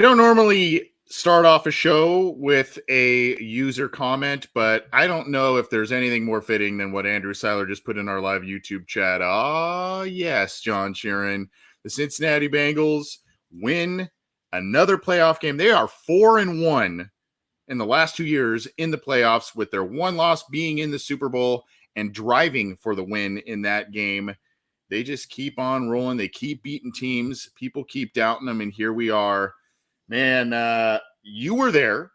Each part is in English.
don't normally start off a show with a user comment, but I don't know if there's anything more fitting than what Andrew Seiler just put in our live YouTube chat. Ah, yes, John Sheeran. The Cincinnati Bengals win another playoff game. They are 4-1 in the last 2 years in the playoffs, with their one loss being in the Super Bowl and driving for the win in that game. They just keep on rolling. They keep beating teams. People keep doubting them, and here we are. Man, you were there.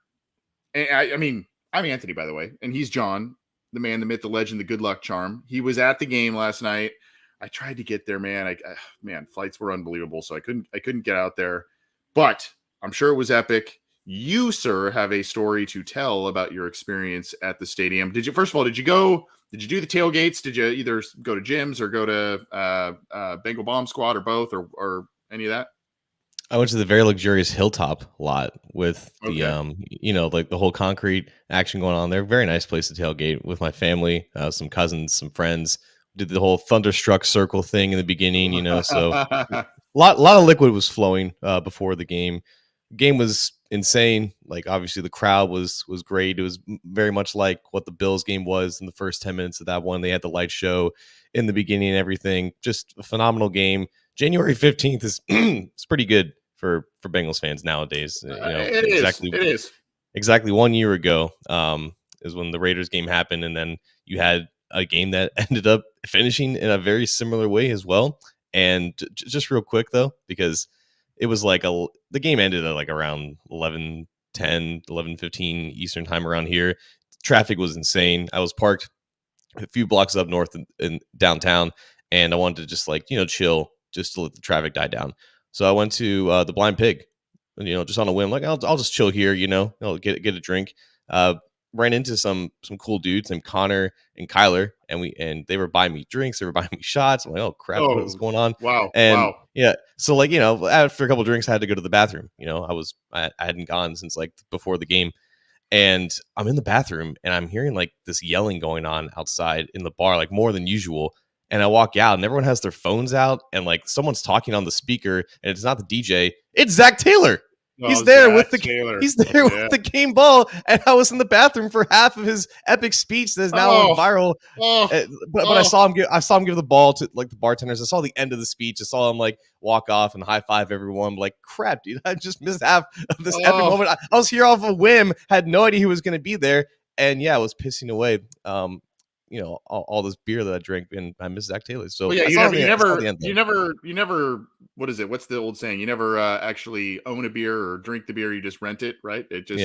And I mean, I'm Anthony, by the way, and he's John, the man, the myth, the legend, the good luck charm. He was at the game last night. I tried to get there, man. Man, flights were unbelievable, so I couldn't get out there. But I'm sure it was epic. You, sir, have a story to tell about your experience at the stadium. First of all, did you do the tailgates? Did you either go to gyms or go to Bengal Bomb Squad or both or any of that? I went to the very luxurious Hilltop lot with the, like the whole concrete action going on there. Very nice place to tailgate with my family, some cousins, some friends. Did the whole Thunderstruck circle thing in the beginning, so a lot of liquid was flowing before the game. Game was insane. Like, obviously the crowd was great. It was very much like what the Bills game was in the first 10 minutes of that one. They had the light show in the beginning and everything. Just a phenomenal game. January 15th is it's pretty good for Bengals fans nowadays. It is. Exactly 1 year ago is when the Raiders game happened, and then you had a game that ended up finishing in a very similar way as well. And just real quick though, because it was like the game ended at like around 11:10, 11:15 Eastern time around here. Traffic was insane. I was parked a few blocks up north in downtown, and I wanted to just chill, just to let the traffic die down. So I went to the Blind Pig, just on a whim. Like, I'll just chill here, get a drink. Ran into some cool dudes named Connor and Kyler, and they were buying me drinks. They were buying me shots. I'm like, oh crap, what is going on? Wow. Yeah. So after a couple of drinks, I had to go to the bathroom. I hadn't gone since like before the game, and I'm in the bathroom and I'm hearing like this yelling going on outside in the bar, like more than usual. And I walk out and everyone has their phones out, and like someone's talking on the speaker, and it's not the DJ, it's Zach Taylor. He's there with the game ball, and I was in the bathroom for half of his epic speech that is now on viral. But I saw him give the ball to like the bartenders. I saw the end of the speech. I saw him like walk off and high five everyone. I'm like, crap, dude, I just missed half of this epic moment. I was here off a whim, had no idea who was going to be there, and I was pissing away. All this beer that I drank, and I miss Zach Taylor. So you never. What is it? What's the old saying? You never actually own a beer or drink the beer. You just rent it, right? It just,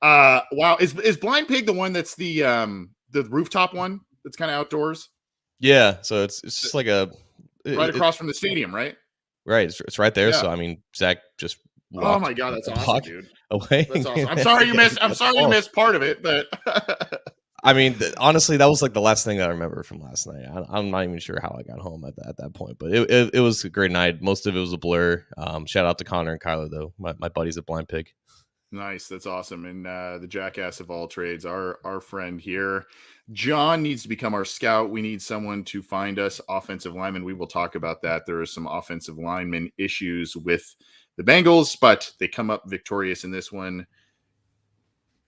wow. Is Blind Pig the one that's the rooftop one that's kind of outdoors? Yeah. So it's just like across from the stadium, right? Right. It's right there. Yeah. So I mean, Zach just. Oh my God, that's awesome, dude. Away. That's awesome. I'm sorry you missed part of it, but. I mean, honestly, that was like the last thing I remember from last night. I'm not even sure how I got home at that point, but it was a great night. Most of it was a blur. Shout out to Connor and Kyler, though, my buddies at Blind Pig. Nice. That's awesome. And the jackass of all trades, our friend here. John needs to become our scout. We need someone to find us offensive linemen. We will talk about that. There are some offensive lineman issues with the Bengals, but they come up victorious in this one.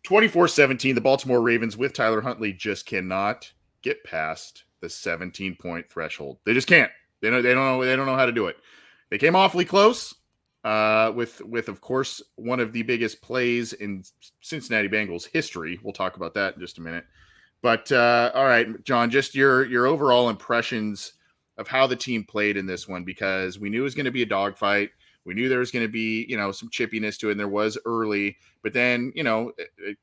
24-17, the Baltimore Ravens with Tyler Huntley just cannot get past the 17-point threshold. They just can't. They don't know how to do it. They came awfully close with of course one of the biggest plays in Cincinnati Bengals history. We'll talk about that in just a minute. But all right, John, just your overall impressions of how the team played in this one, because we knew it was going to be a dogfight. We knew there was going to be, some chippiness to it, and there was early. But then, it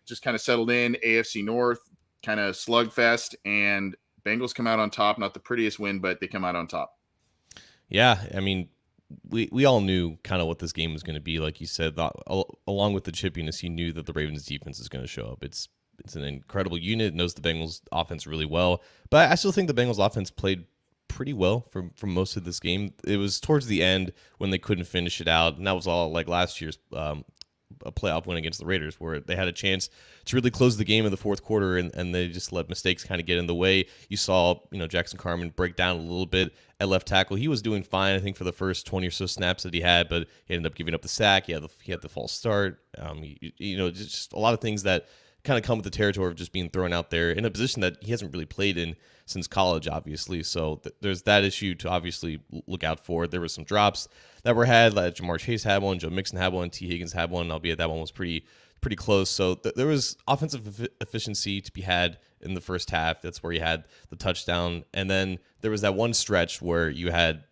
just kind of settled in. AFC North, kind of slugfest, and Bengals come out on top. Not the prettiest win, but they come out on top. Yeah, I mean, we all knew kind of what this game was going to be. Like you said, along with the chippiness, you knew that the Ravens defense is going to show up. It's an incredible unit. It knows the Bengals offense really well. But I still think the Bengals offense played pretty well for most of this game. It was towards the end when they couldn't finish it out, and that was all like last year's a playoff win against the Raiders, where they had a chance to really close the game in the fourth quarter, and they just let mistakes kind of get in the way. You saw, Jackson Carman break down a little bit at left tackle. He was doing fine, I think, for the first 20 or so snaps that he had, but he ended up giving up the sack. He had the false start. Just a lot of things that kind of come with the territory of just being thrown out there in a position that he hasn't really played in since college, obviously. So there's that issue to obviously look out for. There were some drops that were had, like Jamar Chase had one, Joe Mixon had one, T. Higgins had one, albeit that one was pretty close. So there was offensive efficiency to be had in the first half. That's where you had the touchdown. And then there was that one stretch where you had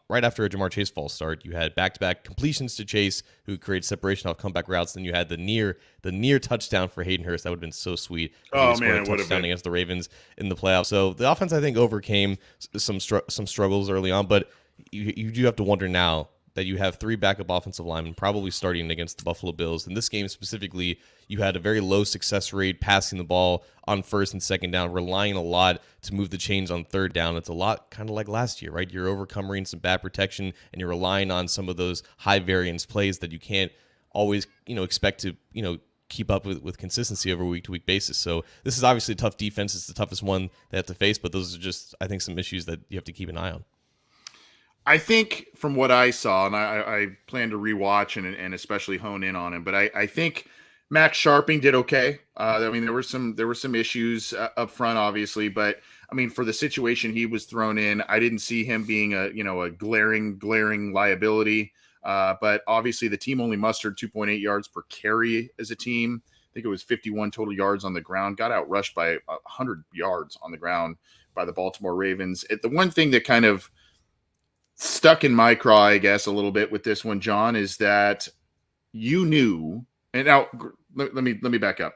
right after a Jamar Chase false start, you had back-to-back completions to Chase, who created separation off comeback routes. Then you had the near touchdown for Hayden Hurst. That would have been so sweet. Oh man, it would have touchdown been against the Ravens in the playoffs. So the offense, I think, overcame some struggles early on, but you do have to wonder now that you have three backup offensive linemen probably starting against the Buffalo Bills. In this game specifically, you had a very low success rate passing the ball on first and second down, relying a lot to move the chains on third down. It's a lot kind of like last year, right? You're overcoming some bad protection, and you're relying on some of those high variance plays that you can't always, expect to, keep up with consistency over a week-to-week basis. So this is obviously a tough defense. It's the toughest one they have to face, but those are just, I think, some issues that you have to keep an eye on. I think from what I saw, and I plan to rewatch and especially hone in on him, but I think Max Sharping did okay. There were some issues up front, obviously, but I mean, for the situation he was thrown in, I didn't see him being a glaring liability. But obviously, the team only mustered 2.8 yards per carry as a team. I think it was 51 total yards on the ground. Got outrushed by 100 yards on the ground by the Baltimore Ravens. The one thing that kind of stuck in my craw, I guess, a little bit with this one, John, is that you knew, and now let me back up.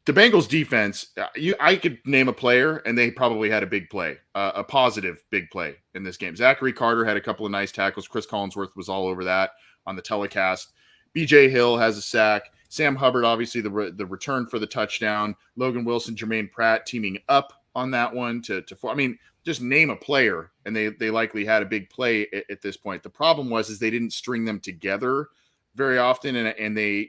The Bengals defense, I could name a player, and they probably had a big play, a positive big play in this game. Zachary Carter had a couple of nice tackles. Chris Collinsworth was all over that on the telecast. B.J. Hill has a sack. Sam Hubbard, obviously, the return for the touchdown. Logan Wilson, Jermaine Pratt teaming up on that one to just name a player, and they likely had a big play at this point. The problem is they didn't string them together very often, and they,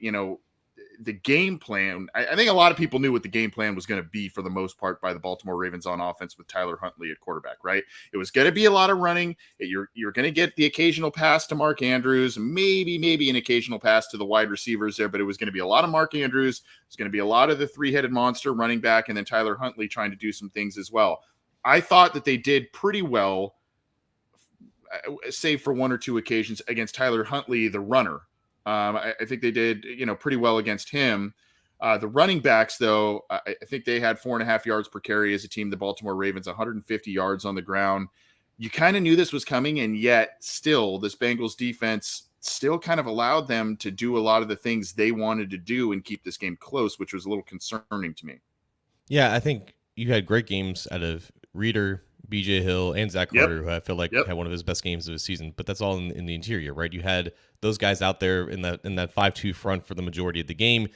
the game plan, I think a lot of people knew what the game plan was going to be for the most part by the Baltimore Ravens on offense with Tyler Huntley at quarterback, right? It was going to be a lot of running. You're going to get the occasional pass to Mark Andrews, maybe an occasional pass to the wide receivers there, but it was going to be a lot of Mark Andrews. It's going to be a lot of the three-headed monster running back, and then Tyler Huntley trying to do some things as well. I thought that they did pretty well, save for one or two occasions, against Tyler Huntley, the runner. I think they did, pretty well against him. The running backs, though, I think they had 4.5 yards per carry as a team. The Baltimore Ravens, 150 yards on the ground. You kind of knew this was coming, and yet still this Bengals defense still kind of allowed them to do a lot of the things they wanted to do and keep this game close, which was a little concerning to me. Yeah, I think you had great games out of Reeder, B.J. Hill, and Zach Carter, who I feel like had one of his best games of his season. But that's all in the interior, right? You had those guys out there in that 5-2 front for the majority of the game.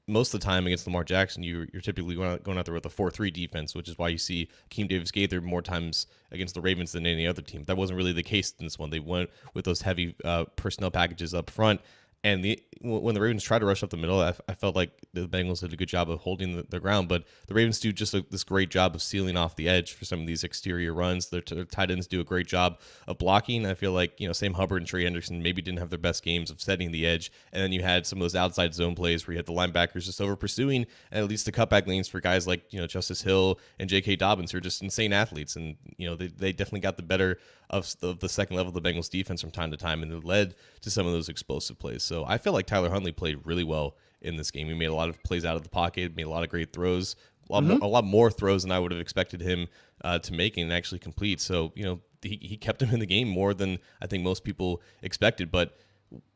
Most of the time against Lamar Jackson, you're typically going out there with a 4-3 defense, which is why you see Akeem Davis-Gaither more times against the Ravens than any other team. That wasn't really the case in this one. They went with those heavy personnel packages up front. And when the Ravens tried to rush up the middle, I felt like the Bengals did a good job of holding the ground. But the Ravens do just this great job of sealing off the edge for some of these exterior runs. Their tight ends do a great job of blocking. I feel like Sam Hubbard and Trey Henderson maybe didn't have their best games of setting the edge. And then you had some of those outside zone plays where you had the linebackers just over pursuing, and at least the cutback lanes for guys like Justice Hill and J.K. Dobbins, who are just insane athletes. And they definitely got the better of the second level of the Bengals defense from time to time, and it led to some of those explosive plays. So I feel like Tyler Huntley played really well in this game. He made a lot of plays out of the pocket, made a lot of great throws, a lot more throws than I would have expected him to make and actually complete. So, he kept him in the game more than I think most people expected. But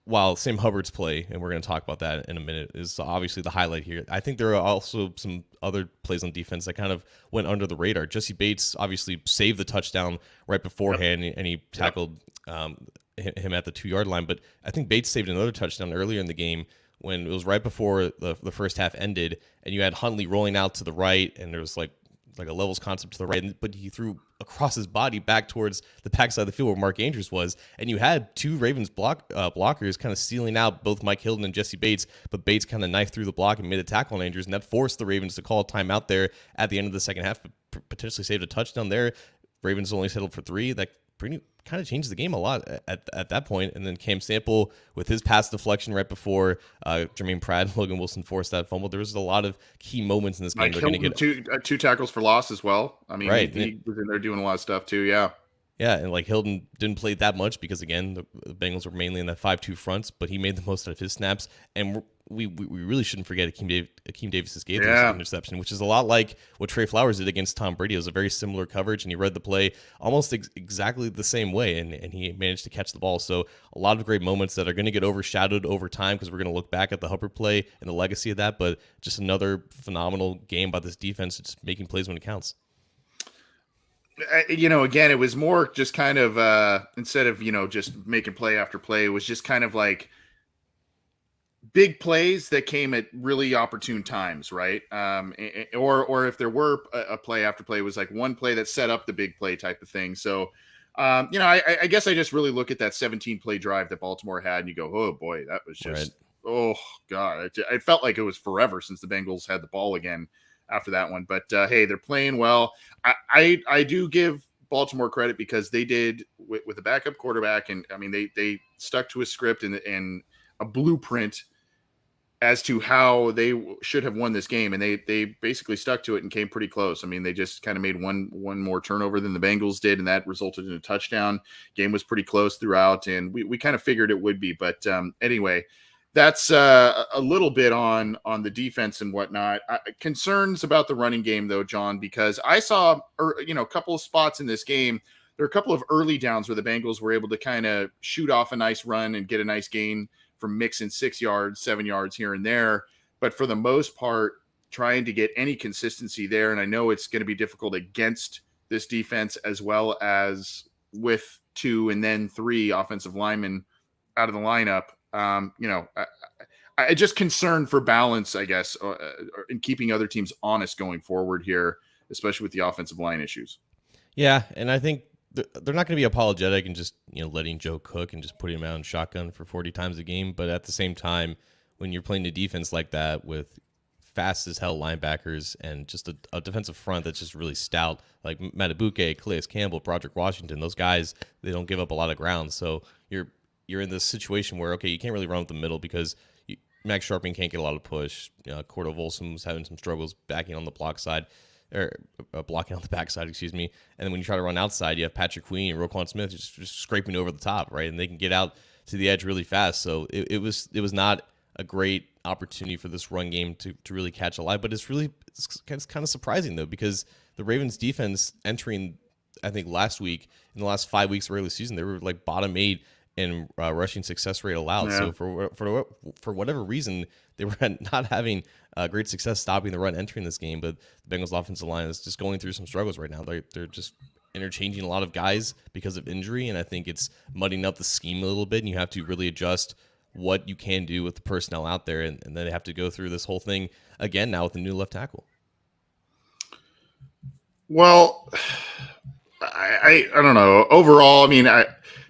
while Sam Hubbard's play, and we're going to talk about that in a minute, is obviously the highlight here, I think there are also some other plays on defense that kind of went under the radar. Jesse Bates obviously saved the touchdown right beforehand, and he tackled him at the 2-yard line. But I think Bates saved another touchdown earlier in the game when it was right before the first half ended, and you had Huntley rolling out to the right, and there was like like a levels concept to the right, but he threw across his body back towards the backside of the field where Mark Andrews was, and you had two Ravens blockers kind of sealing out both Mike Hilton and Jesse Bates, but Bates kind of knifed through the block and made a tackle on Andrews, and that forced the Ravens to call a timeout there at the end of the second half, but potentially saved a touchdown there. Ravens only settled for 3. That pretty kind of changed the game a lot at that point. And then Cam Sample with his pass deflection right before Jermaine Pratt and Logan Wilson forced that fumble. There was a lot of key moments in this game. They're going to get two tackles for loss as well. I mean, right. he was in there doing a lot of stuff too. Yeah. Yeah, and like Hilton didn't play that much because, again, the Bengals were mainly in that 5-2 fronts, but he made the most out of his snaps. And we really shouldn't forget Akeem Davis's Gaither's interception, which is a lot like what Trey Flowers did against Tom Brady. It was a very similar coverage, and he read the play almost exactly the same way, and he managed to catch the ball. So a lot of great moments that are going to get overshadowed over time because we're going to look back at the Hubbard play and the legacy of that, but just another phenomenal game by this defense, just making plays when it counts. Again, it was more just kind of instead of just making play after play, it was just kind of like big plays that came at really opportune times, right? Or if there were a play after play, it was like one play that set up the big play type of thing. So I guess I just really look at that 17-play drive that Baltimore had, and you go, oh boy, that was just oh god, it felt like it was forever since the Bengals had the ball again after that one. But hey, they're playing well. I do give Baltimore credit because they did with a backup quarterback, and I mean they stuck to a script and a blueprint as to how they should have won this game, and they basically stuck to it and came pretty close. I mean, they just kind of made one more turnover than the Bengals did, and that resulted in a touchdown. Game was pretty close throughout, and we kind of figured it would be. But anyway, that's a little bit on the defense and whatnot. Concerns about the running game, though, John, because I saw a couple of spots in this game. There are a couple of early downs where the Bengals were able to kind of shoot off a nice run and get a nice gain from mixing 6 yards, 7 yards here and there. But for the most part, trying to get any consistency there. And I know it's going to be difficult against this defense as well as with 2 and then 3 offensive linemen out of the lineup. I just concerned for balance, I guess, in keeping other teams honest going forward here, especially with the offensive line issues. Yeah, and I think they're not going to be apologetic and just letting Joe cook and just putting him out in shotgun for 40 times a game. But at the same time, when you're playing a defense like that with fast as hell linebackers and just a defensive front that's just really stout, like Matabuke, Calais Campbell, Broderick Washington, those guys, they don't give up a lot of ground. So you're in this situation where, okay, you can't really run with the middle because Max Sharping can't get a lot of push. Cordo Volsum's having some struggles backing on the block side, or blocking on the backside, excuse me. And then when you try to run outside, you have Patrick Queen and Roquan Smith just scraping over the top, right? And they can get out to the edge really fast. So it was not a great opportunity for this run game to really catch a live. But it's kind of surprising, though, because the Ravens defense entering, I think, last week, in the last 5 weeks of regular season, they were like bottom 8 in rushing success rate allowed. Yeah. So for whatever reason, they were not having great success stopping the run entering this game. But the Bengals offensive line is just going through some struggles right now. They're just interchanging a lot of guys because of injury, and I think it's muddying up the scheme a little bit, and you have to really adjust what you can do with the personnel out there, and then they have to go through this whole thing again now with a new left tackle. Well, I don't know. Overall, I mean,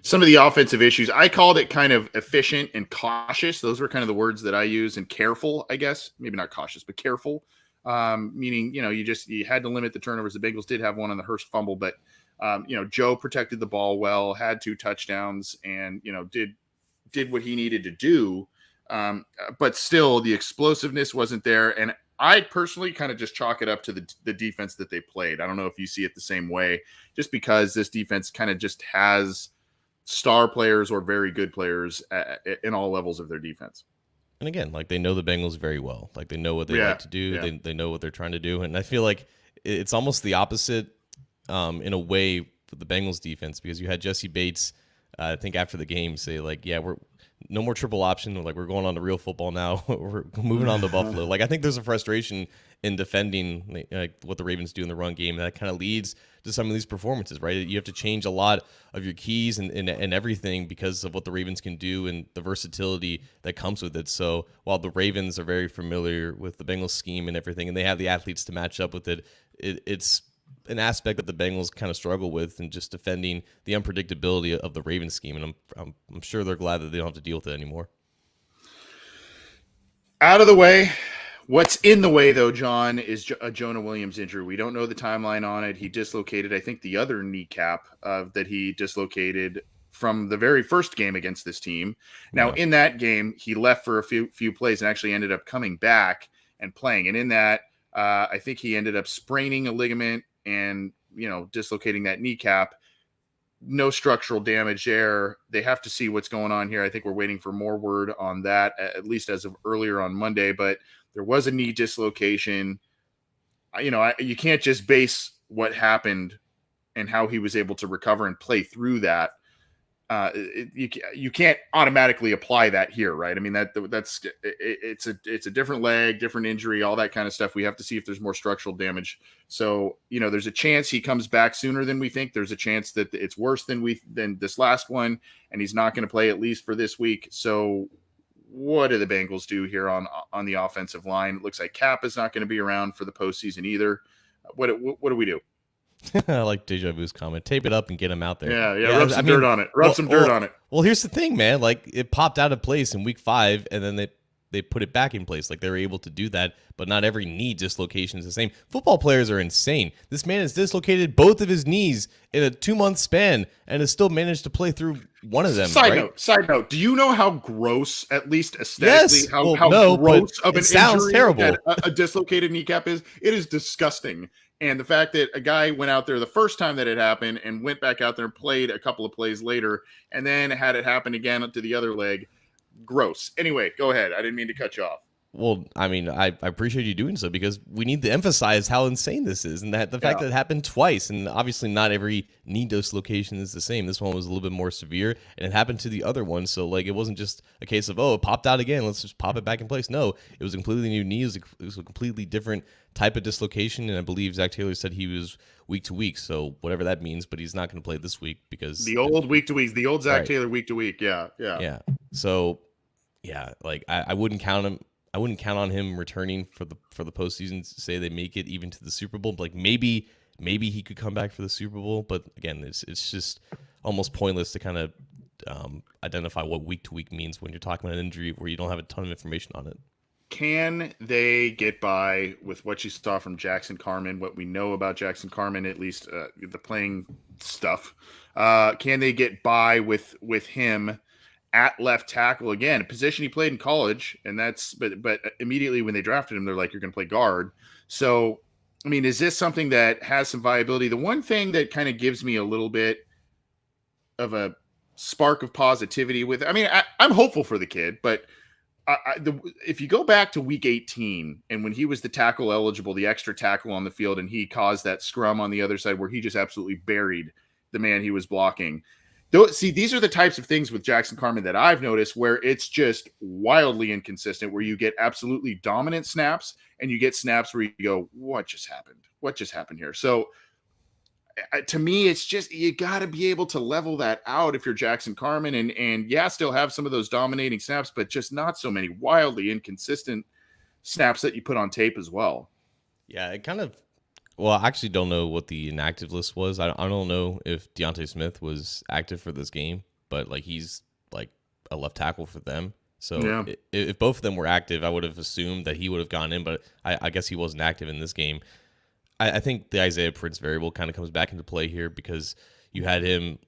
some of the offensive issues, I called it kind of efficient and cautious. Those were kind of the words that I use, and careful, I guess. Maybe not cautious, but careful. Meaning, you had to limit the turnovers. The Bengals did have one on the Hurst fumble, but, Joe protected the ball well, had 2 touchdowns, and, did what he needed to do. But still, the explosiveness wasn't there. And I personally kind of just chalk it up to the defense that they played. I don't know if you see it the same way, just because this defense kind of just has star players or very good players in all levels of their defense. And again, like, they know the Bengals very well. Like, they know what they like to do. Yeah. They know what they're trying to do. And I feel like it's almost the opposite in a way for the Bengals defense, because you had Jesse Bates, I think after the game, say like, yeah, we're no more triple option. Like, we're going on to real football now. We're moving on to Buffalo. Like, I think there's a frustration in defending like what the Ravens do in the run game. And that kind of leads to some of these performances, right? You have to change a lot of your keys and everything because of what the Ravens can do and the versatility that comes with it. So while the Ravens are very familiar with the Bengals scheme and everything, and they have the athletes to match up with it, it's an aspect that the Bengals kind of struggle with, and just defending the unpredictability of the Ravens scheme. And I'm sure they're glad that they don't have to deal with it anymore. Out of the way. What's in the way, though, John, is a Jonah Williams injury. We don't know the timeline on it. He dislocated, I think, the other kneecap that he dislocated from the very first game against this team. Now, in that game, he left for a few plays and actually ended up coming back and playing. And in that, I think he ended up spraining a ligament and, dislocating that kneecap. No structural damage there. They have to see what's going on here. I think we're waiting for more word on that, at least as of earlier on Monday. But there was a knee dislocation. You can't just base what happened and how he was able to recover and play through that. You can't automatically apply that here, right? I mean, it's a different leg, different injury, all that kind of stuff. We have to see if there's more structural damage. So, there's a chance he comes back sooner than we think. There's a chance that it's worse than this last one, and he's not going to play at least for this week. So what do the Bengals do here on the offensive line? It looks like Cap is not going to be around for the postseason either. What do we do? I like Deja Vu's comment. Tape it up and get him out there. Yeah. Rub some dirt on it. Dirt on it. Well, here's the thing, man. Like, it popped out of place in week 5, and then they put it back in place. Like, they were able to do that, but not every knee dislocation is the same. Football players are insane. This man has dislocated both of his knees in a 2-month span and has still managed to play through one of them. Side note. Do you know how gross, at least aesthetically, how gross of an injury terrible. That a dislocated kneecap is? It is disgusting. And the fact that a guy went out there the first time that it happened and went back out there and played a couple of plays later and then had it happen again to the other leg, gross. Anyway, go ahead. I didn't mean to cut you off. Well, I mean, I appreciate you doing so, because we need to emphasize how insane this is, and that the fact that it happened twice, and obviously not every knee dislocation is the same. This one was a little bit more severe, and it happened to the other one. So, like, it wasn't just a case of, it popped out again, let's just pop it back in place. No, it was a completely new knee. It was a completely different type of dislocation, and I believe Zach Taylor said he was week to week, so whatever that means, but he's not going to play this week because the old week to week, the old Zach Taylor week to week. Yeah. So, yeah, like, I wouldn't count him. I wouldn't count on him returning for the postseason to say they make it even to the Super Bowl. Like, maybe he could come back for the Super Bowl, but again, it's just almost pointless to kind of identify what week to week means when you're talking about an injury where you don't have a ton of information on it. Can they get by with what you saw from Jackson Carman, what we know about Jackson Carman, at least the playing stuff? Can they get by with him at left tackle, again, a position he played in college, and but immediately when they drafted him, they're like, you're going to play guard. So, I mean, is this something that has some viability? The one thing that kind of gives me a little bit of a spark of positivity with, I mean, I'm hopeful for the kid, but if you go back to week 18 and when he was the tackle eligible, the extra tackle on the field, and he caused that scrum on the other side where he just absolutely buried the man he was blocking. See, these are the types of things with Jackson Carman that I've noticed where it's just wildly inconsistent, where you get absolutely dominant snaps and you get snaps where you go, what just happened? What just happened here? So to me, it's just, you got to be able to level that out if you're Jackson Carman and still have some of those dominating snaps, but just not so many wildly inconsistent snaps that you put on tape as well. Yeah, it kind of, well, I actually don't know what the inactive list was. I don't know if Deontay Smith was active for this game, but like, he's like a left tackle for them. So if both of them were active, I would have assumed that he would have gone in, but I guess he wasn't active in this game. I think the Isaiah Prince variable kind of comes back into play here because you had him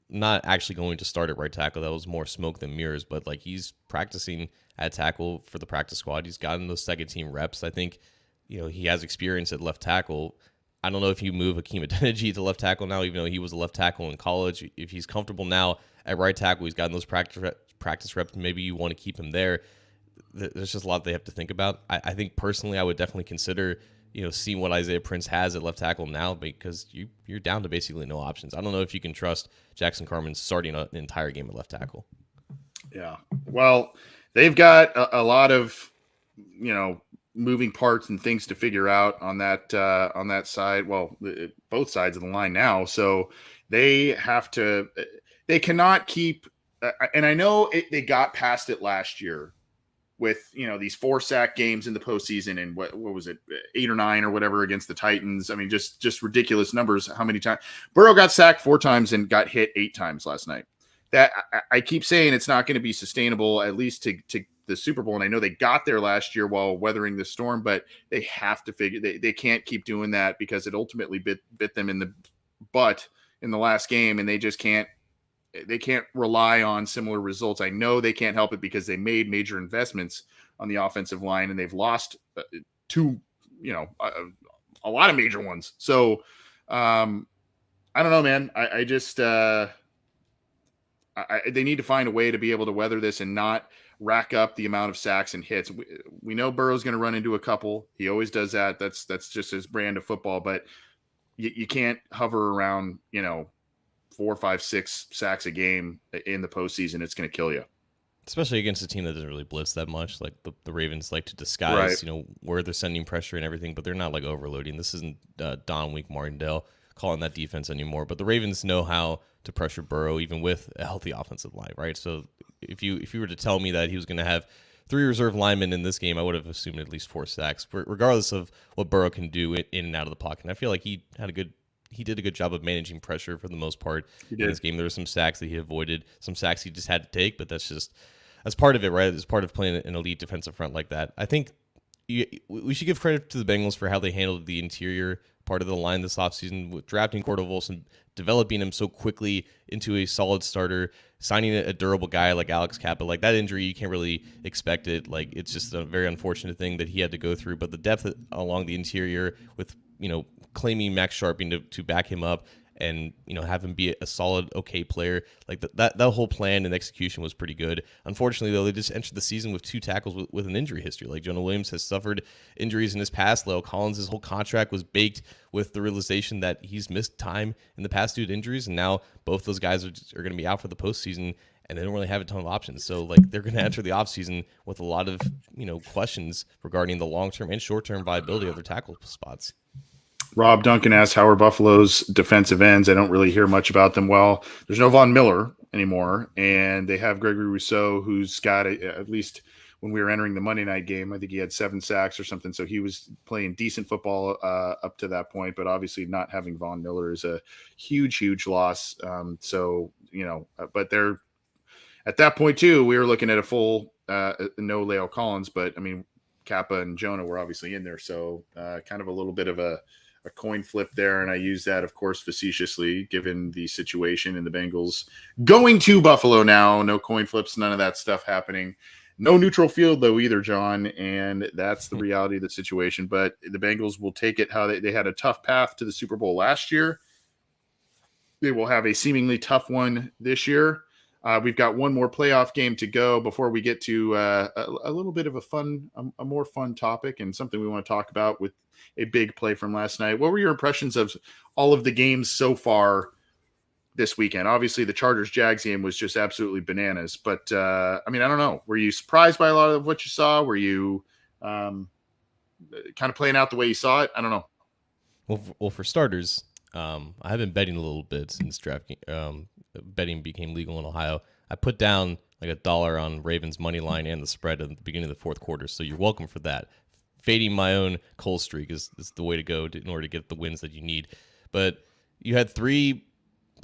not actually going to start at right tackle. That was more smoke than mirrors, but like, he's practicing at tackle for the practice squad. He's gotten those second team reps. I think, he has experience at left tackle. I don't know if you move Hakeem Adeniji to left tackle now, even though he was a left tackle in college. If he's comfortable now at right tackle, he's gotten those practice reps. Maybe you want to keep him there. There's just a lot they have to think about. I think personally, I would definitely consider, seeing what Isaiah Prince has at left tackle now, because you're down to basically no options. I don't know if you can trust Jackson Carman starting an entire game at left tackle. Yeah. Well, they've got a lot of, moving parts and things to figure out on that side. Well, both sides of the line now. So they have to. They cannot keep. And I know they got past it last year with these 4-sack games in the postseason, and what was it, 8 or 9 or whatever against the Titans. I mean, just ridiculous numbers. How many times Burrow got sacked 4 times and got hit 8 times last night? That I keep saying it's not going to be sustainable, at least to the Super Bowl. And I know they got there last year while weathering the storm, but they have to figure they can't keep doing that, because it ultimately bit them in the butt in the last game, and they just can't rely on similar results. I know they can't help it because they made major investments on the offensive line, and they've lost two, a lot of major ones. So I don't know, man. I just they need to find a way to be able to weather this and not rack up the amount of sacks and hits. We know Burrow's going to run into a couple. He always does that. That's just his brand of football. But you can't hover around, 4, 5, 6 sacks a game in the postseason. It's going to kill you. Especially against a team that doesn't really blitz that much. Like the Ravens like to disguise, Right. Where they're sending pressure and everything, but they're not like overloading. This isn't Don Week Martindale calling that defense anymore. But the Ravens know how to pressure Burrow, even with a healthy offensive line, right? So if you were to tell me that he was going to have 3 reserve linemen in this game, I would have assumed at least 4 sacks, regardless of what Burrow can do in and out of the pocket. And I feel like he did a good job of managing pressure for the most part in this game. There were some sacks that he avoided, some sacks he just had to take, but that's part of it, right? It's part of playing an elite defensive front like that. I think we should give credit to the Bengals for how they handled the interior part of the line this offseason with drafting Cordell Wilson, developing him so quickly into a solid starter, signing a durable guy like Alex Kappa. Like, that injury, you can't really expect it. Like, it's just a very unfortunate thing that he had to go through. But the depth along the interior with, claiming Max Sharping to back him up and, have him be a solid, okay player. Like that whole plan and execution was pretty good. Unfortunately, though, they just entered the season with 2 tackles with an injury history. Like, Jonah Williams has suffered injuries in his past. La'el Collins' whole contract was baked with the realization that he's missed time in the past due to injuries. And now both those guys are going to be out for the postseason, and they don't really have a ton of options. So, like, they're going to enter the offseason with a lot of, questions regarding the long-term and short-term viability of their tackle spots. Rob Duncan asks, how are Buffalo's defensive ends? I don't really hear much about them. Well, there's no Von Miller anymore, and they have Gregory Rousseau, who's got at least when we were entering the Monday night game, I think he had 7 sacks or something. So he was playing decent football up to that point, but obviously not having Von Miller is a huge, huge loss. But they're at that point too, we were looking at a full no La'el Collins, but I mean, Kappa and Jonah were obviously in there. So kind of a little bit of a coin flip there. And I use that, of course, facetiously, given the situation and the Bengals going to Buffalo now. No coin flips, none of that stuff happening. No neutral field, though, either, John. And that's the reality of the situation. But the Bengals will take it how they had a tough path to the Super Bowl last year. They will have a seemingly tough one this year. We've got one more playoff game to go before we get to a little bit of a more fun topic and something we want to talk about with a big play from last night. What were your impressions of all of the games so far this weekend? Obviously, the Chargers-Jags game was just absolutely bananas. But, I don't know. Were you surprised by a lot of what you saw? Were you kind of playing out the way you saw it? I don't know. Well, for starters, I have been betting a little bit since betting became legal in Ohio. I put down like $1 on Ravens money line and the spread at the beginning of the fourth quarter. So you're welcome for that. Fading my own cold streak is the way to go in order to get the wins that you need. But you had 3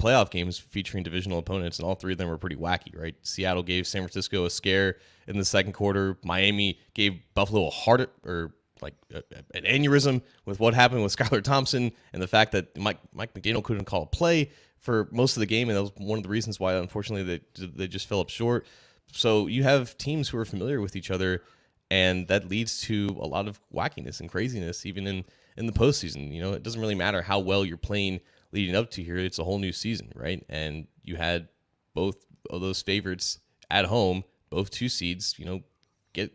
playoff games featuring divisional opponents, and all 3 of them were pretty wacky, right? Seattle gave San Francisco a scare in the second quarter. Miami gave Buffalo an aneurysm with what happened with Skylar Thompson and the fact that Mike McDaniel couldn't call a play for most of the game, and that was one of the reasons why, unfortunately, they just fell up short. So you have teams who are familiar with each other, and that leads to a lot of wackiness and craziness, even in the postseason. It doesn't really matter how well you're playing leading up to here. It's a whole new season, right? And you had both of those favorites at home, both 2 seeds, get,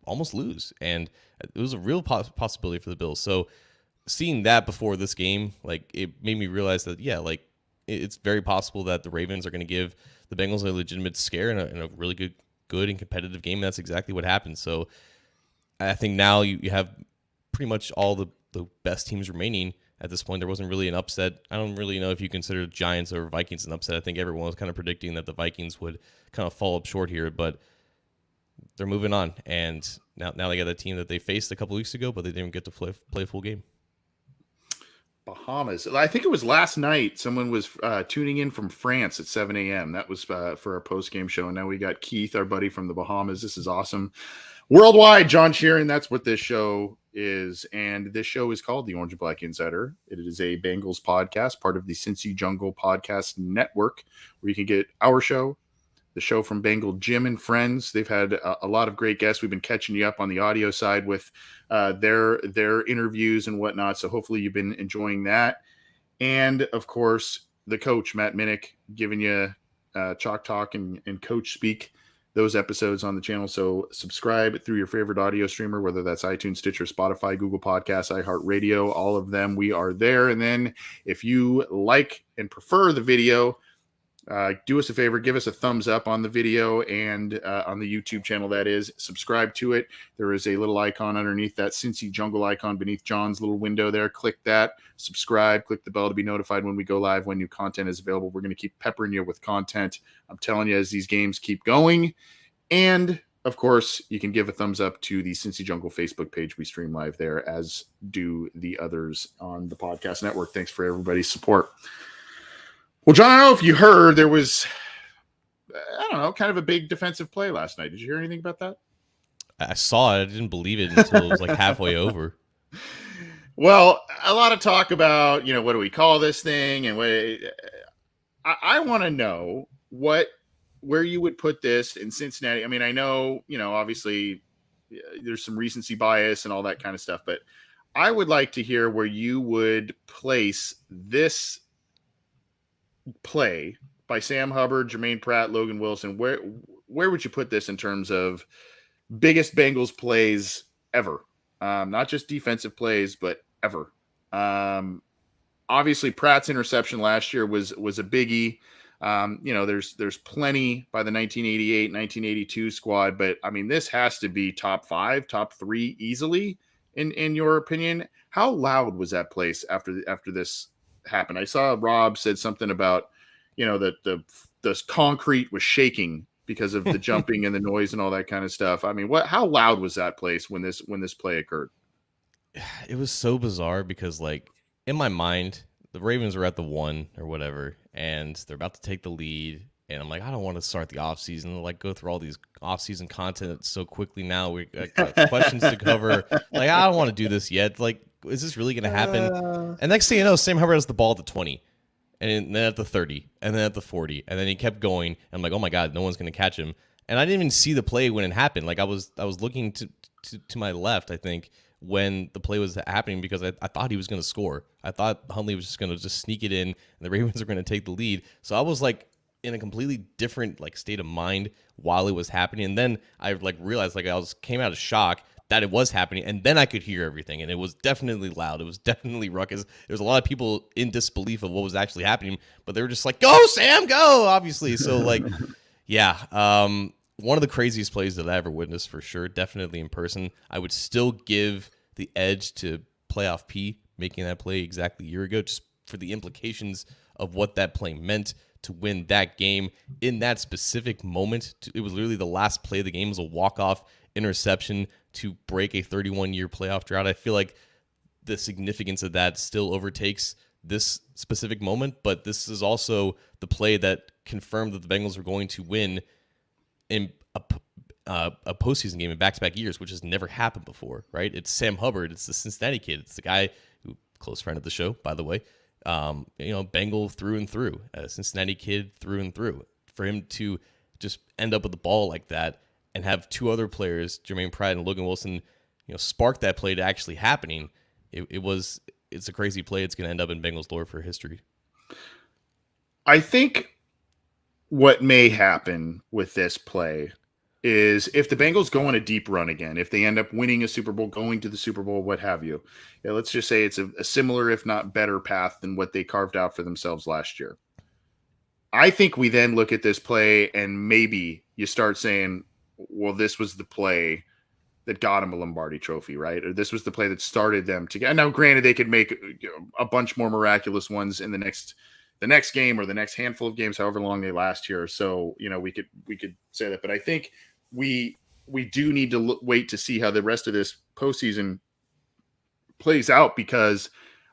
almost lose. And it was a real possibility for the Bills. So seeing that before this game, like, it made me realize that, it's very possible that the Ravens are going to give the Bengals a legitimate scare in a really good and competitive game. That's exactly what happened. So I think now you have pretty much all the best teams remaining at this point. There wasn't really an upset. I don't really know if you consider Giants or Vikings an upset. I think everyone was kind of predicting that the Vikings would kind of fall up short here, but they're moving on. And now they got a team that they faced a couple weeks ago, but they didn't get to play a full game. Bahamas. I think it was last night. Someone was tuning in from France at 7 a.m. That was for our post-game show. And now we got Keith, our buddy from the Bahamas. This is awesome. Worldwide, John Sheeran. That's what this show is. And this show is called The Orange and Black Insider. It is a Bengals podcast, part of the Cincy Jungle Podcast Network, where you can get our show, the show from Bengal Jim and Friends. They've had a lot of great guests. We've been catching you up on the audio side with their interviews and whatnot. So hopefully you've been enjoying that. And of course, the coach, Matt Minnick, giving you Chalk Talk and Coach Speak, those episodes on the channel. So subscribe through your favorite audio streamer, whether that's iTunes, Stitcher, Spotify, Google Podcasts, iHeartRadio, all of them. We are there. And then if you like and prefer the video, do us a favor, give us a thumbs up on the video and on the YouTube channel, that is. Subscribe to it. There is a little icon underneath that Cincy Jungle icon beneath John's little window there. Click that, subscribe, click the bell to be notified when we go live, when new content is available. We're going to keep peppering you with content. I'm telling you, as these games keep going. And of course, you can give a thumbs up to the Cincy Jungle Facebook page. We stream live there, as do the others on the podcast network. Thanks for everybody's support. Well, John, I don't know if you heard, there was, I don't know, kind of a big defensive play last night. Did you hear anything about that? I saw it. I didn't believe it until it was like halfway over. Well, a lot of talk about, what do we call this thing? And I want to know where you would put this in Cincinnati. I mean, I know, obviously there's some recency bias and all that kind of stuff, but I would like to hear where you would place this play by Sam Hubbard, Jermaine Pratt, Logan Wilson. Where would you put this in terms of biggest Bengals plays ever? Not just defensive plays, but ever. Obviously Pratt's interception last year was a biggie. There's plenty by the 1988, 1982 squad, but I mean, this has to be top 5, top 3 easily in your opinion. How loud was that place after this happened? I saw Rob said something about, that the concrete was shaking because of the jumping and the noise and all that kind of stuff. I mean, how loud was that place when this play occurred? It was so bizarre because, like, in my mind, the Ravens were at the 1 or whatever, and they're about to take the lead. And I'm like, I don't want to start the offseason, like go through all these offseason content so quickly now. We got questions to cover. Like, I don't want to do this yet. Like, is this really going to happen? And next thing you know, Sam Hubbard has the ball at the 20, and then at the 30, and then at the 40, and then he kept going. And I'm like, oh my God, no one's going to catch him. And I didn't even see the play when it happened. Like, I was looking to my left, I think, when the play was happening, because I thought he was going to score. I thought Huntley was just going to just sneak it in, and the Ravens are going to take the lead. So I was like in a completely different state of mind while it was happening. And then I realized I came out of shock that it was happening, and then I could hear everything, and it was definitely loud. It was definitely ruckus. There was a lot of people in disbelief of what was actually happening, but they were just like, "Go, Sam, go!" Obviously, so yeah. One of the craziest plays that I ever witnessed, for sure. Definitely in person. I would still give the edge to Playoff P making that play exactly a year ago, just for the implications of what that play meant to win that game in that specific moment. It was literally the last play of the game. It was a walk-off interception to break a 31-year playoff drought. I feel like the significance of that still overtakes this specific moment, but this is also the play that confirmed that the Bengals were going to win in a postseason game in back-to-back years, which has never happened before, right? It's Sam Hubbard. It's the Cincinnati kid. It's the guy who, close friend of the show, by the way, Bengal through and through, a Cincinnati kid through and through. For him to just end up with the ball like that and have two other players, Jermaine Pratt and Logan Wilson, spark that play to actually happening, it's a crazy play. It's going to end up in Bengals lore for history. I think what may happen with this play is if the Bengals go on a deep run again, if they end up winning a Super Bowl, going to the Super Bowl, what have you, let's just say it's a similar, if not better path than what they carved out for themselves last year. I think we then look at this play and maybe you start saying, well, this was the play that got him a Lombardi trophy, right? Or this was the play that started them together. Now, granted, they could make a bunch more miraculous ones in the next game or the next handful of games, however long they last here. So, we could say that, but I think we do need to wait to see how the rest of this postseason plays out, because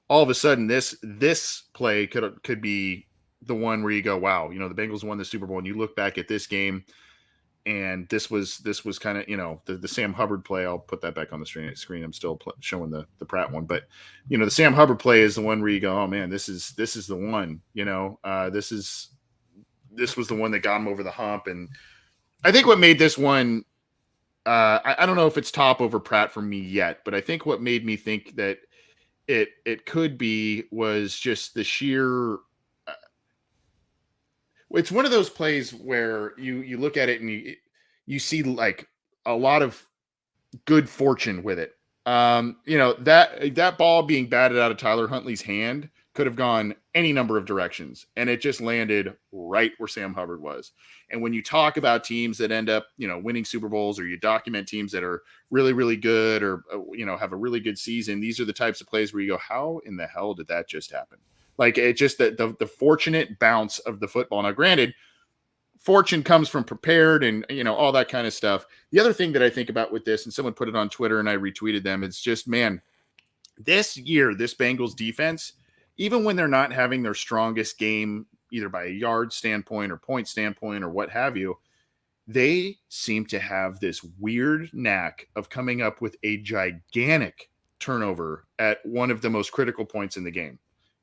all of a sudden this play could be the one where you go, wow, the Bengals won the Super Bowl, and you look back at this game, and this was kind of, the Sam Hubbard play. I'll put that back on the screen. I'm still showing the Pratt one, but the Sam Hubbard play is the one where you go, oh man, this is the one. This was the one that got him over the hump, and I think what made this one, I don't know if it's top over Pratt for me yet, but I think what made me think that it could be was just the sheer. It's one of those plays where you look at it and you see like a lot of good fortune with it. That ball being batted out of Tyler Huntley's hand could have gone any number of directions, and it just landed right where Sam Hubbard was. And when you talk about teams that end up, winning Super Bowls, or you document teams that are really, really good, or, have a really good season, these are the types of plays where you go, how in the hell did that just happen? Like, it just the fortunate bounce of the football. Now, granted, fortune comes from prepared and, all that kind of stuff. The other thing that I think about with this, and someone put it on Twitter and I retweeted them, it's just, man, this year, this Bengals defense, even when they're not having their strongest game, either by a yard standpoint or point standpoint or what have you, they seem to have this weird knack of coming up with a gigantic turnover at one of the most critical points in the game.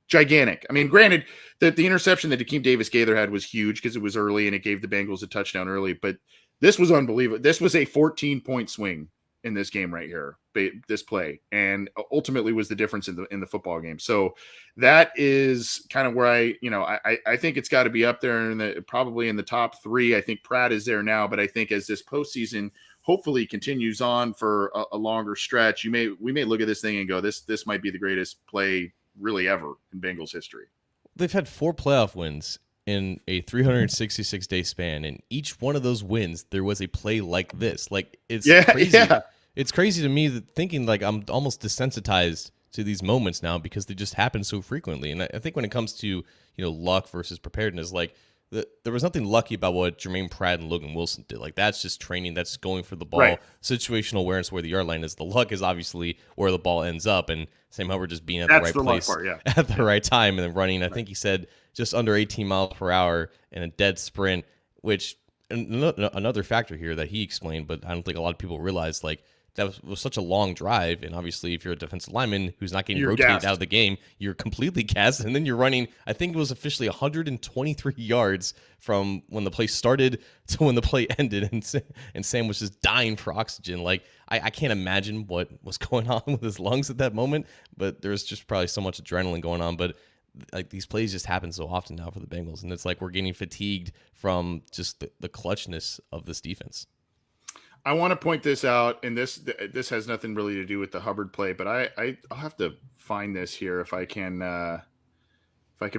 Gigantic. I mean, granted, that the interception that Akeem Davis-Gaither had was huge because it was early and it gave the Bengals a touchdown early, but this was unbelievable. This was a 14-point swing in this game right here, this play, and ultimately was the difference in the football game. So that is kind of where I think it's got to be up there probably in the top three. I think Pratt is there now, but I think as this postseason hopefully continues on for a longer stretch, we may look at this thing and go, this might be the greatest play really ever in Bengals history. They've had 4 playoff wins in a 366-day span, and each one of those wins, there was a play like this. Like, it's crazy. Yeah. It's crazy to me that thinking like I'm almost desensitized to these moments now because they just happen so frequently. And I think when it comes to luck versus preparedness, like there was nothing lucky about what Jermaine Pratt and Logan Wilson did. Like, that's just training. That's going for the ball. Right. Situational awareness where the yard line is. The luck is obviously where the ball ends up. And Sam Hubbard just being at the right place at the right time and then running. I think he said just under 18 miles per hour in a dead sprint, which another factor here that he explained, but I don't think a lot of people realize, like, that was such a long drive, and obviously if you're a defensive lineman who's not getting rotated out of the game, you're completely gassed, and then you're running, I think it was officially 123 yards from when the play started to when the play ended, and Sam was just dying for oxygen. Like, I can't imagine what was going on with his lungs at that moment, but there was just probably so much adrenaline going on. But like, these plays just happen so often now for the Bengals, and it's like we're getting fatigued from just the clutchness of this defense. I want to point this out, and this has nothing really to do with the Hubbard play, but I'll have to find this here if I can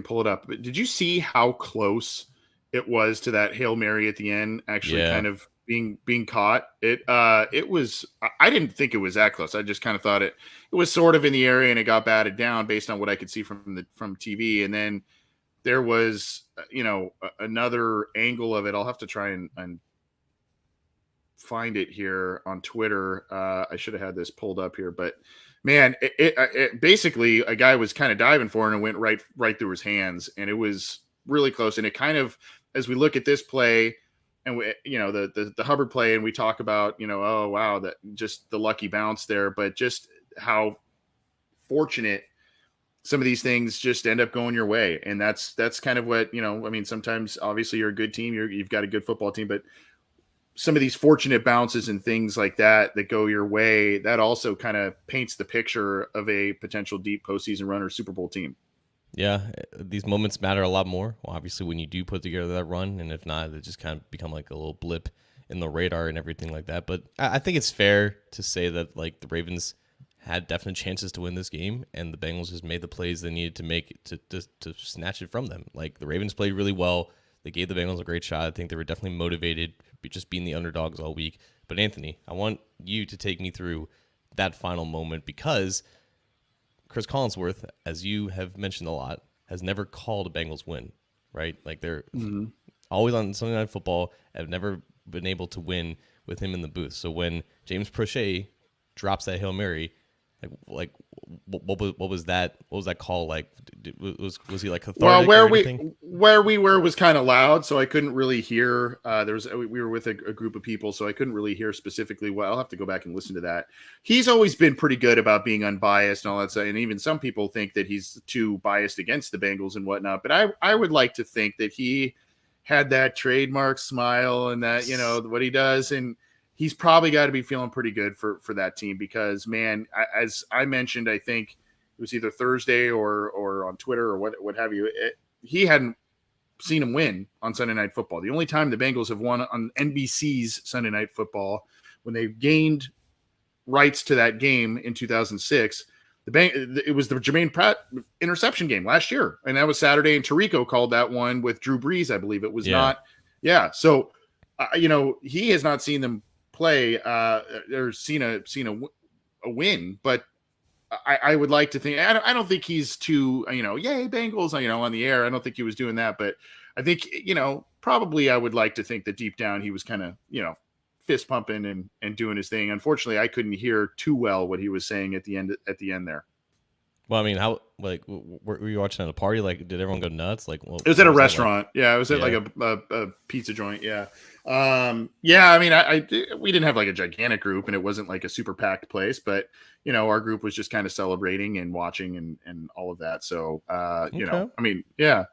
pull it up. But did you see how close it was to that Hail Mary at the end actually kind of being caught? It was, I didn't think it was that close. I just kind of thought it was sort of in the area and it got batted down based on what I could see from TV. And then there was, another angle of it. I'll have to try and find it here on Twitter. I should have had this pulled up here, but man, it basically a guy was kind of diving for it and it went right through his hands, and it was really close. And it kind of, as we look at this play and we, the Hubbard play, and we talk about, oh wow, that just the lucky bounce there, but just how fortunate some of these things just end up going your way. And that's kind of what, sometimes obviously you're a good team, you've got a good football team, but some of these fortunate bounces and things like that go your way, that also kind of paints the picture of a potential deep postseason run or Super Bowl team. Yeah, these moments matter a lot more, obviously, when you do put together that run, and if not, they just kind of become like a little blip in the radar and everything like that. But I think it's fair to say that, like, the Ravens had definite chances to win this game, and the Bengals just made the plays they needed to make to snatch it from them. Like, the Ravens played really well. They gave the Bengals a great shot. I think they were definitely motivated, just being the underdogs all week. But Anthony, I want you to take me through that final moment, because Chris Collinsworth, as you have mentioned a lot, has never called a Bengals win, right? Like they're always on Sunday Night Football, have never been able to win with him in the booth. So when James Prochet drops that Hail Mary, like what was that? What was that call like? Was he like cathartic? Well, where we were was kind of loud, so I couldn't really hear. We were with a group of people, so I couldn't really hear specifically. Well, I'll have to go back and listen to that. He's always been pretty good about being unbiased and all that stuff, and even some people think that he's too biased against the Bengals and whatnot. But I would like to think that he had that trademark smile and that, what he does, and he's probably got to be feeling pretty good for that team, because, man, as I mentioned, I think it was either Thursday or on Twitter or what have you, he hadn't seen him win on Sunday Night Football. The only time the Bengals have won on NBC's Sunday Night Football, when they gained rights to that game in 2006, it was the Jermaine Pratt interception game last year, and that was Saturday, and Tirico called that one with Drew Brees, I believe. It was not. Yeah, so he has not seen them play or seen a win, but I would like to think, I don't think he's too yay Bengals on the air. I don't think he was doing that, but I think probably I would like to think that deep down he was kind of fist pumping and doing his thing. Unfortunately, I couldn't hear too well what he was saying at the end there. Well, I mean, how, like, were you watching at a party? Like, did everyone go nuts? Like, it was at a restaurant. Like? Yeah, it was at like a pizza joint. Yeah. Yeah, I mean, we didn't have like a gigantic group, and it wasn't like a super packed place, but our group was just kind of celebrating and watching and all of that. So, I mean, yeah.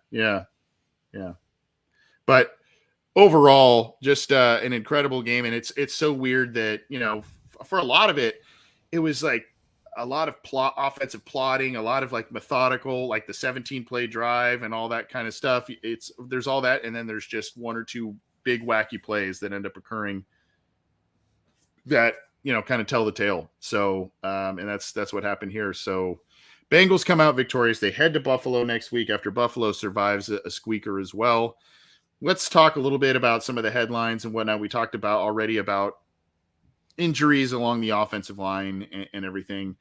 But overall, just an incredible game, and it's so weird that for a lot of it, it was like a lot of offensive plotting, a lot of like methodical, like the 17-play drive and all that kind of stuff. There's all that, and then there's just one or two big wacky plays that end up occurring that kind of tell the tale. So and that's what happened here. So Bengals come out victorious. They head to Buffalo next week after Buffalo survives a squeaker as well. Let's talk a little bit about some of the headlines and whatnot. We talked about already about injuries along the offensive line and everything.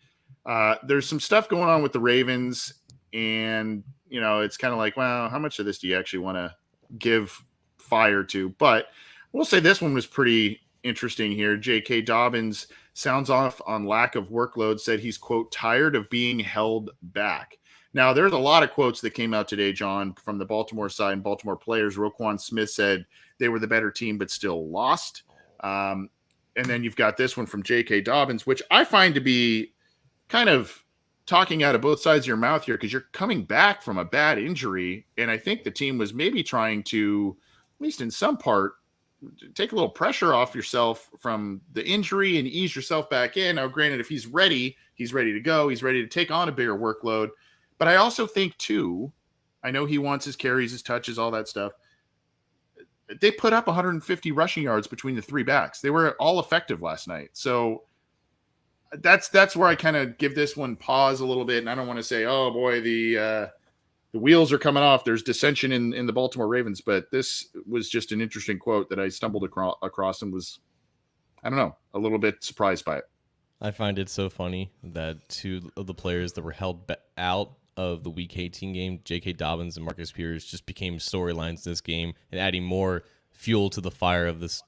There's some stuff going on with the Ravens, and it's kind of like, well, how much of this do you actually want to give fire to? But we'll say this one was pretty interesting here. J.K. Dobbins sounds off on lack of workload, said he's, quote, tired of being held back. Now, there's a lot of quotes that came out today, John, from the Baltimore side and Baltimore players. Roquan Smith said they were the better team but still lost. And then you've got this one from J.K. Dobbins, which I find to be kind of talking out of both sides of your mouth here, because you're coming back from a bad injury, and I think the team was maybe trying to, at least in some part, take a little pressure off yourself from the injury and ease yourself back in. Now, granted, if he's ready to go. He's ready to take on a bigger workload. But I also think, too, I know he wants his carries, his touches, all that stuff. They put up 150 rushing yards between the three backs. They were all effective last night. So that's where I kind of give this one pause a little bit. And I don't want to say, oh, boy, the wheels are coming off. There's dissension in the Baltimore Ravens. But this was just an interesting quote that I stumbled across and was, I don't know, a little bit surprised by it. I find it so funny that two of the players that were held out of the Week 18 game, J.K. Dobbins and Marcus Peters, just became storylines this game and adding more fuel to the fire of this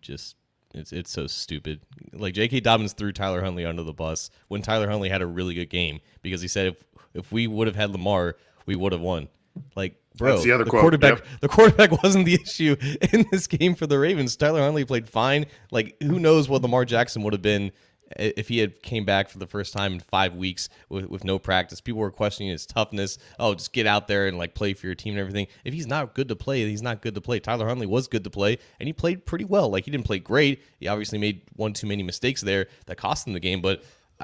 just it's so stupid. Like, J.K. Dobbins threw Tyler Huntley under the bus when Tyler Huntley had a really good game, because he said if we would have had Lamar, we would have won. Like, bro, that's the other quote. The quarterback wasn't the issue in this game for the Ravens. Tyler Huntley played fine. Like, who knows what Lamar Jackson would have been if he had came back for the first time in 5 weeks with no practice. People were questioning his toughness. Oh, just get out there and like play for your team and everything. If he's not good to play, he's not good to play. Tyler Huntley was good to play, and he played pretty well. Like, he didn't play great. He obviously made one too many mistakes there that cost him the game, but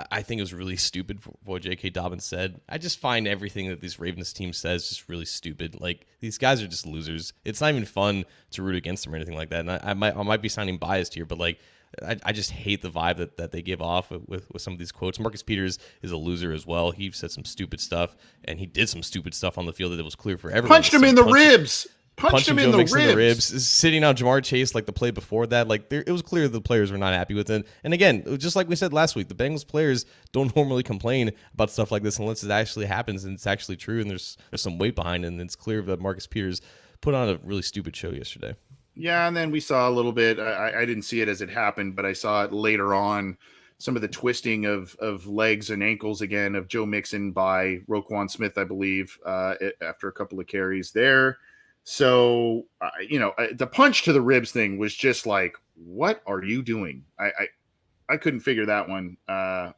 I think it was really stupid for what J.K. Dobbins said. I just find everything that this Ravens team says just really stupid. Like, these guys are just losers. It's not even fun to root against them or anything like that. And I might be sounding biased here, but like, I just hate the vibe that they give off with some of these quotes. Marcus Peters is a loser as well. He said some stupid stuff, and he did some stupid stuff on the field that it was clear for everyone. Punched him in the ribs. Punched him in the ribs. Sitting on Jamar Chase like the play before that. Like it was clear the players were not happy with it. And again, just like we said last week, the Bengals players don't normally complain about stuff like this unless it actually happens and it's actually true and there's some weight behind it. And it's clear that Marcus Peters put on a really stupid show yesterday. Yeah, and then we saw a little bit. I didn't see it as it happened, but I saw it later on. Some of the twisting of legs and ankles again of Joe Mixon by Roquan Smith, I believe, after a couple of carries there. So, the punch to the ribs thing was just like, what are you doing? I couldn't figure that one out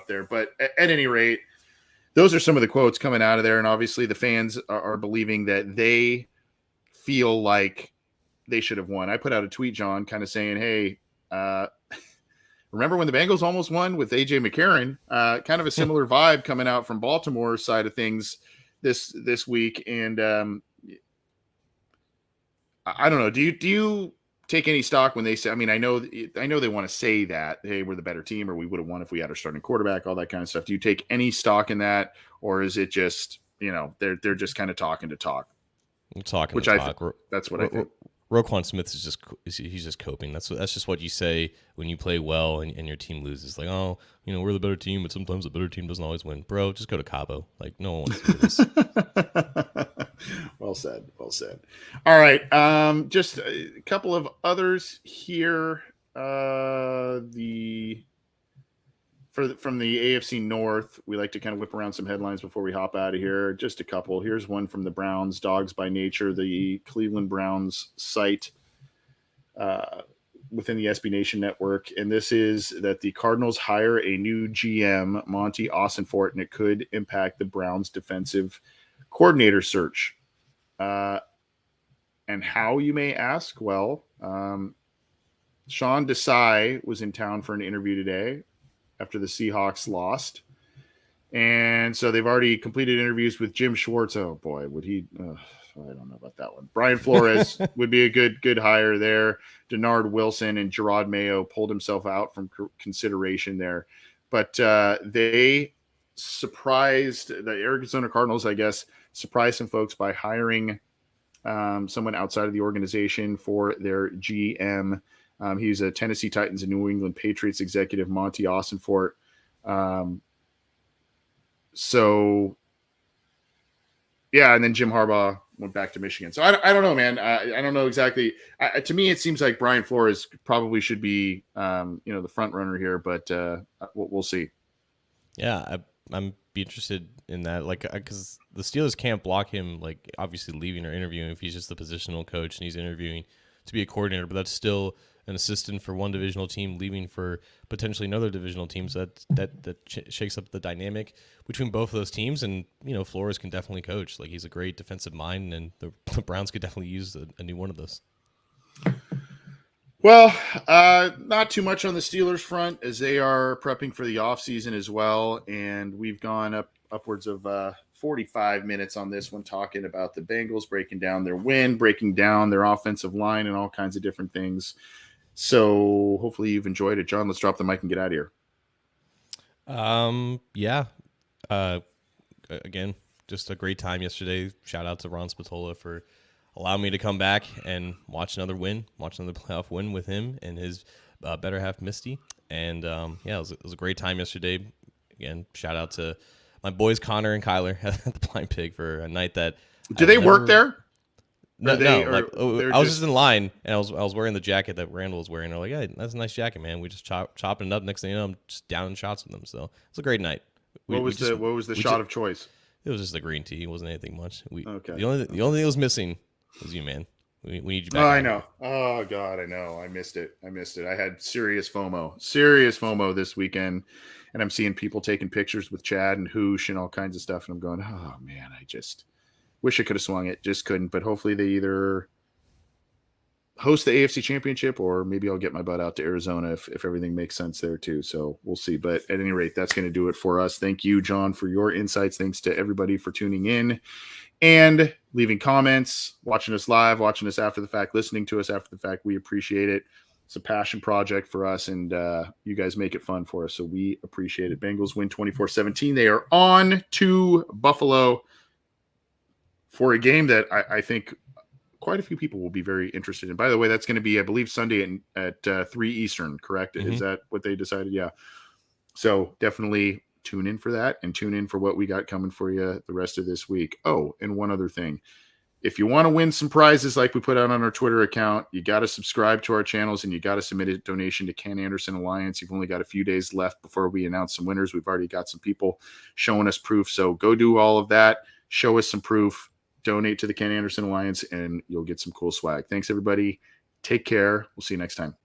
there. But at any rate, those are some of the quotes coming out of there. And obviously the fans are believing that they feel like they should have won. I put out a tweet, John, kind of saying, hey, remember when the Bengals almost won with AJ McCarron? Kind of a similar vibe coming out from Baltimore side of things this week. And I don't know. Do you take any stock when they say, I mean, I know they want to say that, hey, we're the better team, or we would have won if we had our starting quarterback, all that kind of stuff. Do you take any stock in that, or is it just, they're just kind of talking to talk? Talking Which to talk. That's what I think. Roquan Smith he's just coping. That's just what you say when you play well and your team loses. Like, oh, we're the better team, but sometimes the better team doesn't always win. Bro, just go to Cabo. Like, no one wants to do this. Well said. All right. Just a couple of others here. From the AFC North, we like to kind of whip around some headlines before we hop out of here. Just a couple. Here's one from the Browns, Dogs by Nature, the Cleveland Browns site within the SB Nation network. And this is that the Cardinals hire a new GM, Monty Ossenfort, and it could impact the Browns defensive coordinator search. And how, you may ask? Well, Sean Desai was in town for an interview today after the Seahawks lost. And so they've already completed interviews with Jim Schwartz. Oh boy, would he, I don't know about that one. Brian Flores would be a good hire there. Denard Wilson and Gerard Mayo pulled himself out from consideration there. But they surprised the Arizona Cardinals, I guess, surprised some folks by hiring someone outside of the organization for their GM. He's a Tennessee Titans and New England Patriots executive, Monty Ossenfort. So, yeah, and then Jim Harbaugh went back to Michigan. So I don't know, man. I don't know exactly. To me, it seems like Brian Flores probably should be, the front runner here, but we'll see. Yeah, I'm be interested in that, like, because the Steelers can't block him, like, obviously leaving or interviewing if he's just the positional coach and he's interviewing to be a coordinator, but that's still an assistant for one divisional team leaving for potentially another divisional team. So that shakes up the dynamic between both of those teams. And, Flores can definitely coach. Like, he's a great defensive mind, and the Browns could definitely use a new one of those. Well, not too much on the Steelers front as they are prepping for the offseason as well. And we've gone upwards of 45 minutes on this one, talking about the Bengals, breaking down their win, breaking down their offensive line and all kinds of different things. So hopefully you've enjoyed it. John, let's drop the mic and get out of here. Yeah. Again, just a great time yesterday. Shout out to Ron Spatola for allowing me to come back and watch another playoff win with him and his better half, Misty. And it was a great time yesterday. Again, shout out to my boys Connor and Kyler at the Blind Pig for a night that. Do they work there? No. I was just in line, and I was wearing the jacket that Randall was wearing. They're like, "Hey, that's a nice jacket, man." We just chopping it up. Next thing you know, I'm just down in shots with them. So it's a great night. What was the shot of choice? It was just the green tea. It wasn't anything much. Okay. The only thing that was missing was you, man. We need you back. Oh, I know. Oh God, I know. I missed it. I had serious FOMO this weekend, and I'm seeing people taking pictures with Chad and Hoosh and all kinds of stuff, and I'm going, oh man, I just wish I could have swung it, just couldn't. But hopefully they either host the AFC Championship, or maybe I'll get my butt out to Arizona if everything makes sense there too. So we'll see. But at any rate, that's going to do it for us. Thank you, John, for your insights. Thanks to everybody for tuning in and leaving comments, watching us live, watching us after the fact, listening to us after the fact. We appreciate it. It's a passion project for us, and you guys make it fun for us, so we appreciate it. Bengals win 24-17. They are on to Buffalo for a game that I think quite a few people will be very interested in. By the way, that's going to be, I believe, Sunday at 3 Eastern, correct? Mm-hmm. Is that what they decided? Yeah. So definitely tune in for that, and tune in for what we got coming for you the rest of this week. Oh, and one other thing. If you want to win some prizes like we put out on our Twitter account, you got to subscribe to our channels, and you got to submit a donation to Ken Anderson Alliance. You've only got a few days left before we announce some winners. We've already got some people showing us proof. So go do all of that. Show us some proof. Donate to the Ken Anderson Alliance, and you'll get some cool swag. Thanks, everybody. Take care. We'll see you next time.